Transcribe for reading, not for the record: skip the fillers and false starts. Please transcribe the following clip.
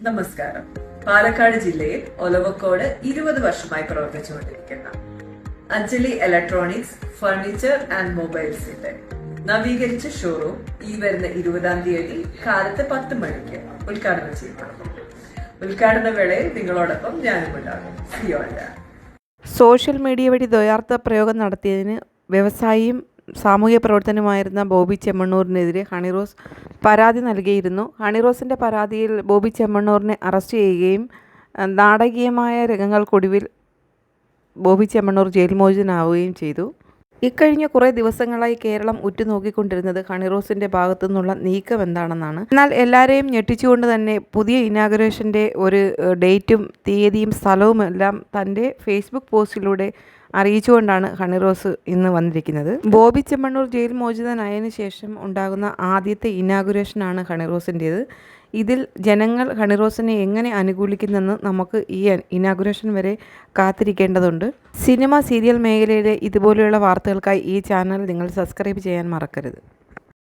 നമസ്കാരം. പാലക്കാട് ജില്ലയിൽ ഒലവക്കോട് 20 വർഷമായി പ്രവർത്തിച്ചുകൊണ്ടിരിക്കുന്ന അഞ്ജലി ഇലക്ട്രോണിക്സ് ഫർണിച്ചർ ആൻഡ് മൊബൈൽസിന്റെ നവീകരിച്ച ഷോറൂം ഈ വരുന്ന 20-ാം തീയതി കാലത്ത് 10 മണിക്ക് ഉദ്ഘാടനം ചെയ്യപ്പെടുന്നു. ഉദ്ഘാടന വേളയിൽ നിങ്ങളോടൊപ്പം ഞാനും ഉണ്ടാകും. സോഷ്യൽ മീഡിയ വഴി ദ്വയാർത്ഥ പ്രയോഗം നടത്തിയതിന് വ്യവസായിയും സാമൂഹ്യ പ്രവർത്തനമായിരുന്ന ബോബി ചെമ്മണ്ണൂരിനെതിരെ ഹണിറോസ് പരാതി നൽകിയിരുന്നു. ഹണിറോസിൻ്റെ പരാതിയിൽ ബോബി ചെമ്മണ്ണൂരിനെ അറസ്റ്റ് ചെയ്യുകയും നാടകീയമായ രംഗങ്ങൾക്കൊടുവിൽ ബോബി ചെമ്മണ്ണൂർ ജയിൽ മോചിതനാവുകയും ചെയ്തു. ഇക്കഴിഞ്ഞ കുറേ ദിവസങ്ങളായി കേരളം ഉറ്റുനോക്കിക്കൊണ്ടിരുന്നത് ഹണിറോസിൻ്റെ ഭാഗത്തു നിന്നുള്ള നീക്കം എന്താണെന്നാണ്. എന്നാൽ എല്ലാവരെയും ഞെട്ടിച്ചുകൊണ്ട് തന്നെ പുതിയ ഇനാഗുറേഷൻ്റെ ഒരു ഡേറ്റും തീയതിയും സ്ഥലവും എല്ലാം തൻ്റെ ഫേസ്ബുക്ക് പോസ്റ്റിലൂടെ അറിയിച്ചുകൊണ്ടാണ് ഹണിറോസ് ഇന്ന് വന്നിരിക്കുന്നത്. ബോബി ചെമ്മണ്ണൂർ ജയിൽ മോചിതനായതിനു ശേഷം ഉണ്ടാകുന്ന ആദ്യത്തെ ഇനാഗുറേഷനാണ് ഹണിറോസിൻ്റേത്. ഇതിൽ ജനങ്ങൾ ഹണിറോസിനെ എങ്ങനെ അനുകൂലിക്കുന്നെന്ന് നമുക്ക് ഈ ഇനാഗുറേഷൻ വരെ കാത്തിരിക്കേണ്ടതുണ്ട്. സിനിമ, സീരിയൽ മേഖലയിലെ ഇതുപോലെയുള്ള വാർത്തകൾക്കായി ഈ ചാനൽ നിങ്ങൾ സബ്സ്ക്രൈബ് ചെയ്യാൻ മറക്കരുത്.